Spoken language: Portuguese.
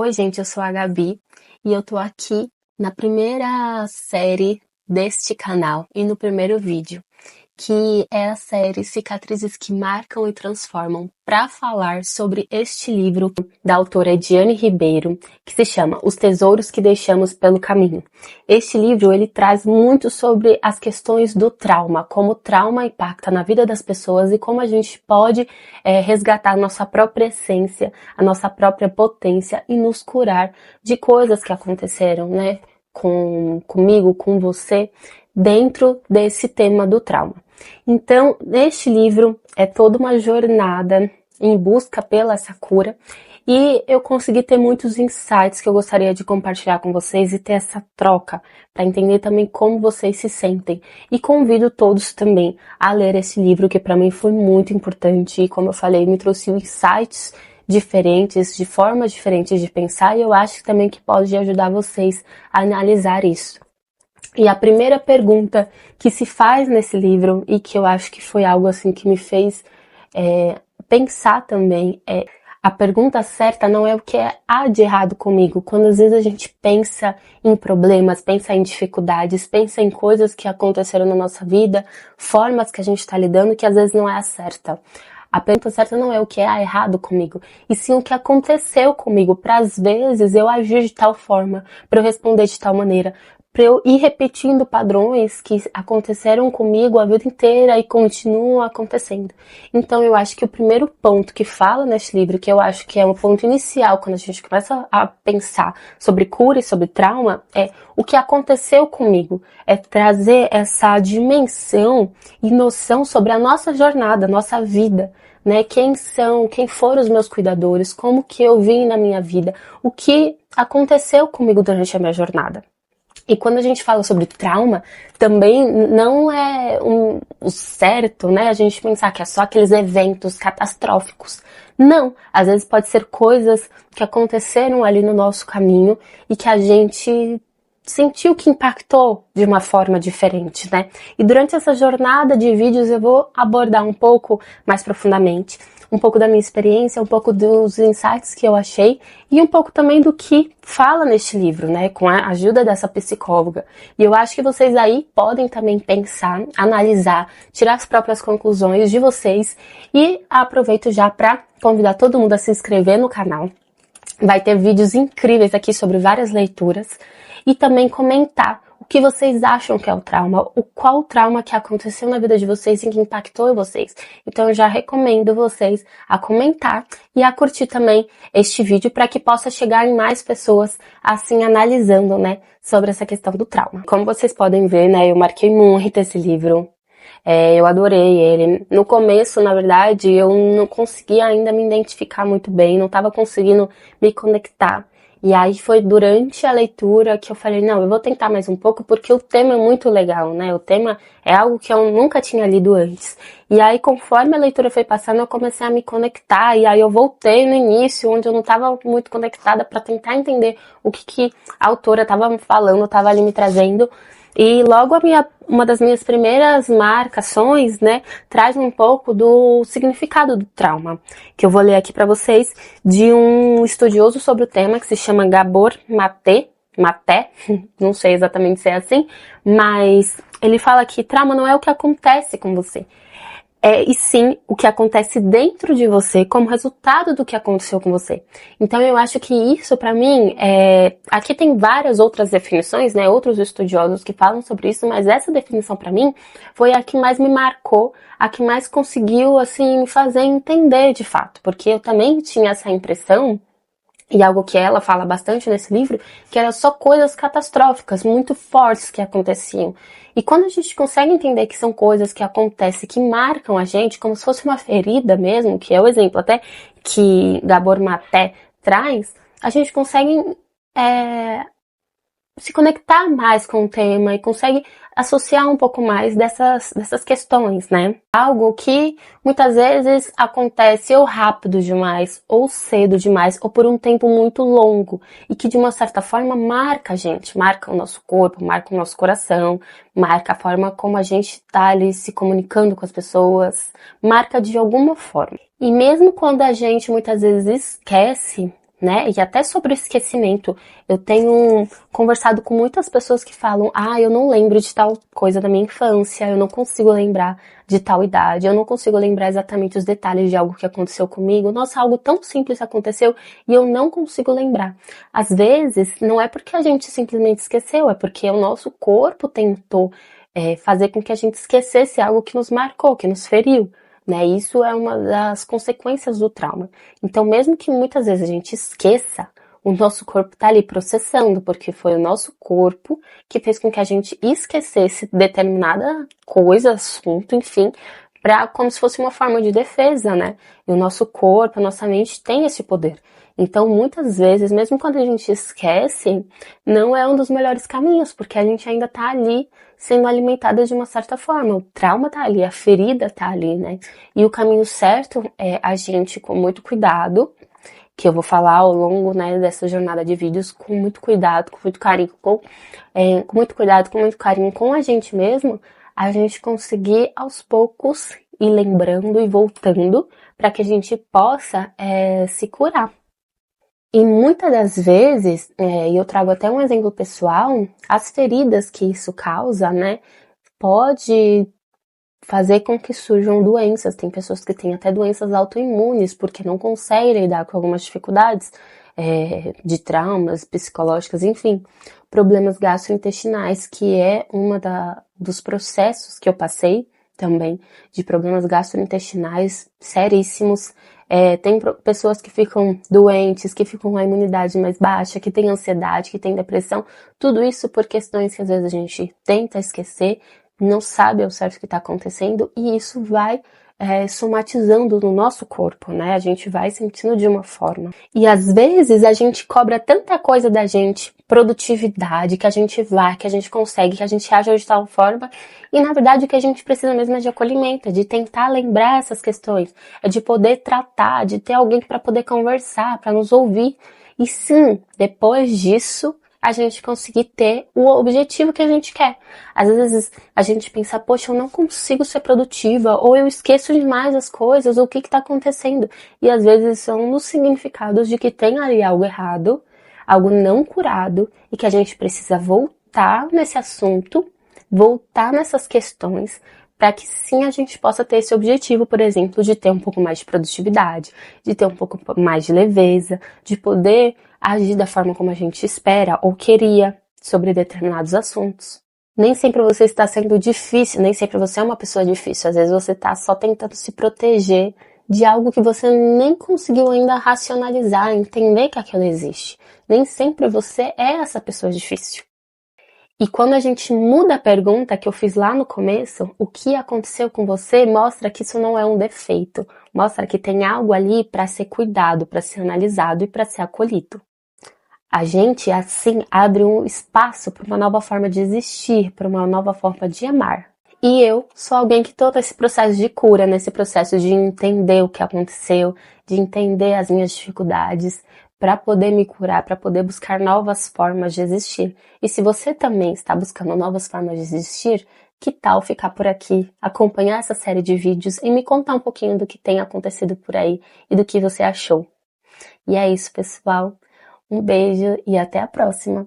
Oi, gente, eu sou a Gabi e eu tô aqui na primeira série deste canal e no primeiro vídeo, que é a série Cicatrizes que Marcam e Transformam, para falar sobre este livro da autora Ediane Ribeiro, que se chama Os Tesouros que Deixamos pelo Caminho. Este livro, ele traz muito sobre as questões do trauma, como o trauma impacta na vida das pessoas e como a gente pode resgatar a nossa própria essência, a nossa própria potência e nos curar de coisas que aconteceram, né, comigo, com você, dentro desse tema do trauma. Então, este livro é toda uma jornada em busca pela essa cura e eu consegui ter muitos insights que eu gostaria de compartilhar com vocês e ter essa troca para entender também como vocês se sentem. E convido todos também a ler esse livro que para mim foi muito importante e, como eu falei, me trouxe insights diferentes, de formas diferentes de pensar, e eu acho também que pode ajudar vocês a analisar isso. E a primeira pergunta que se faz nesse livro, e que eu acho que foi algo assim que me fez pensar também, a pergunta certa não é o que há de errado comigo. Quando às vezes a gente pensa em problemas, pensa em dificuldades, pensa em coisas que aconteceram na nossa vida, formas que a gente está lidando que às vezes não é a certa. A pergunta certa não é o que há errado comigo, e sim o que aconteceu comigo, para às vezes eu agir de tal forma, para eu responder de tal maneira, para eu ir repetindo padrões que aconteceram comigo a vida inteira e continuam acontecendo. Então eu acho que o primeiro ponto que fala neste livro, que eu acho que é um ponto inicial quando a gente começa a pensar sobre cura e sobre trauma, é o que aconteceu comigo, é trazer essa dimensão e noção sobre a nossa jornada, a nossa vida, né? Quem foram os meus cuidadores, como que eu vim na minha vida, o que aconteceu comigo durante a minha jornada. E quando a gente fala sobre trauma, também não é o certo, né, a gente pensar que é só aqueles eventos catastróficos. Não, às vezes pode ser coisas que aconteceram ali no nosso caminho e que a gente sentiu que impactou de uma forma diferente, né? E durante essa jornada de vídeos eu vou abordar um pouco mais profundamente, um pouco da minha experiência, um pouco dos insights que eu achei e um pouco também do que fala neste livro, né? Com a ajuda dessa psicóloga. E eu acho que vocês aí podem também pensar, analisar, tirar as próprias conclusões de vocês e aproveito já para convidar todo mundo a se inscrever no canal. Vai ter vídeos incríveis aqui sobre várias leituras e também comentar o que vocês acham que é o trauma, qual o trauma que aconteceu na vida de vocês e que impactou vocês. Então eu já recomendo vocês a comentar e a curtir também este vídeo para que possa chegar em mais pessoas assim analisando, né, sobre essa questão do trauma. Como vocês podem ver, né, eu marquei muito esse livro. Eu adorei ele. No começo, na verdade, eu não conseguia ainda me identificar muito bem, não estava conseguindo me conectar. E aí foi durante a leitura que eu falei, não, eu vou tentar mais um pouco, porque o tema é muito legal, né? O tema é algo que eu nunca tinha lido antes. E aí, conforme a leitura foi passando, eu comecei a me conectar, e aí eu voltei no início, onde eu não estava muito conectada, para tentar entender o que a autora estava me falando, estava ali me trazendo. E logo uma das minhas primeiras marcações, né, traz um pouco do significado do trauma, que eu vou ler aqui para vocês, de um estudioso sobre o tema que se chama Gabor Maté, não sei exatamente se é assim, mas ele fala que trauma não é o que acontece com você, e sim o que acontece dentro de você como resultado do que aconteceu com você. Então eu acho que isso pra mim, aqui tem várias outras definições, né, outros estudiosos que falam sobre isso, mas essa definição pra mim foi a que mais me marcou, a que mais conseguiu assim me fazer entender de fato, porque eu também tinha essa impressão, e algo que ela fala bastante nesse livro, que era só coisas catastróficas, muito fortes que aconteciam. E quando a gente consegue entender que são coisas que acontecem, que marcam a gente, como se fosse uma ferida mesmo, que é o exemplo até que Gabor Maté traz, a gente consegue se conectar mais com o tema e consegue associar um pouco mais dessas questões, né? Algo que muitas vezes acontece ou rápido demais, ou cedo demais, ou por um tempo muito longo, e que de uma certa forma marca a gente, marca o nosso corpo, marca o nosso coração, marca a forma como a gente tá ali se comunicando com as pessoas, marca de alguma forma. E mesmo quando a gente muitas vezes esquece, né? E até sobre o esquecimento, eu tenho conversado com muitas pessoas que falam, eu não lembro de tal coisa da minha infância, eu não consigo lembrar de tal idade, eu não consigo lembrar exatamente os detalhes de algo que aconteceu comigo. Nossa, algo tão simples aconteceu e eu não consigo lembrar. Às vezes, não é porque a gente simplesmente esqueceu, é porque o nosso corpo tentou fazer com que a gente esquecesse algo que nos marcou, que nos feriu. Né? Isso é uma das consequências do trauma. Então, mesmo que muitas vezes a gente esqueça, o nosso corpo tá ali processando, porque foi o nosso corpo que fez com que a gente esquecesse determinada coisa, assunto, enfim, como se fosse uma forma de defesa, né? E o nosso corpo, a nossa mente tem esse poder. Então, muitas vezes, mesmo quando a gente esquece, não é um dos melhores caminhos, porque a gente ainda tá ali sendo alimentada de uma certa forma. O trauma tá ali, a ferida tá ali, né? E o caminho certo é a gente, com muito cuidado, que eu vou falar ao longo, né, dessa jornada de vídeos, com muito cuidado, com muito carinho, com muito cuidado, com muito carinho com a gente mesmo, a gente conseguir aos poucos ir lembrando e voltando para que a gente possa se curar. E muitas das vezes, e eu trago até um exemplo pessoal, as feridas que isso causa, né, pode fazer com que surjam doenças. Tem pessoas que têm até doenças autoimunes porque não conseguem lidar com algumas dificuldades de traumas psicológicas, enfim, problemas gastrointestinais, que é dos processos que eu passei também, de problemas gastrointestinais seríssimos. Tem pessoas que ficam doentes, que ficam com a imunidade mais baixa, que têm ansiedade, que têm depressão, tudo isso por questões que às vezes a gente tenta esquecer, não sabe ao certo o que está acontecendo, e isso vai somatizando no nosso corpo, né? A gente vai sentindo de uma forma. E às vezes a gente cobra tanta coisa da gente, produtividade, que a gente vai, que a gente consegue, que a gente age de tal forma, e na verdade o que a gente precisa mesmo é de acolhimento, é de tentar lembrar essas questões, é de poder tratar, de ter alguém para poder conversar, para nos ouvir. E sim, depois disso, a gente conseguir ter o objetivo que a gente quer. Às vezes a gente pensa, poxa, eu não consigo ser produtiva, ou eu esqueço demais as coisas, ou o que está acontecendo. E às vezes são nos significados de que tem ali algo errado, algo não curado, e que a gente precisa voltar nesse assunto, voltar nessas questões, para que sim a gente possa ter esse objetivo, por exemplo, de ter um pouco mais de produtividade, de ter um pouco mais de leveza, de poder agir da forma como a gente espera ou queria sobre determinados assuntos. Nem sempre você está sendo difícil, nem sempre você é uma pessoa difícil. Às vezes você está só tentando se proteger de algo que você nem conseguiu ainda racionalizar, entender que aquilo existe. Nem sempre você é essa pessoa difícil. E quando a gente muda a pergunta que eu fiz lá no começo, o que aconteceu com você, mostra que isso não é um defeito. Mostra que tem algo ali para ser cuidado, para ser analisado e para ser acolhido. A gente, assim, abre um espaço para uma nova forma de existir, para uma nova forma de amar. E eu sou alguém que estou nesse processo de cura, nesse processo de entender o que aconteceu, de entender as minhas dificuldades, para poder me curar, para poder buscar novas formas de existir. E se você também está buscando novas formas de existir, que tal ficar por aqui, acompanhar essa série de vídeos e me contar um pouquinho do que tem acontecido por aí e do que você achou. E é isso, pessoal. Um beijo e até a próxima!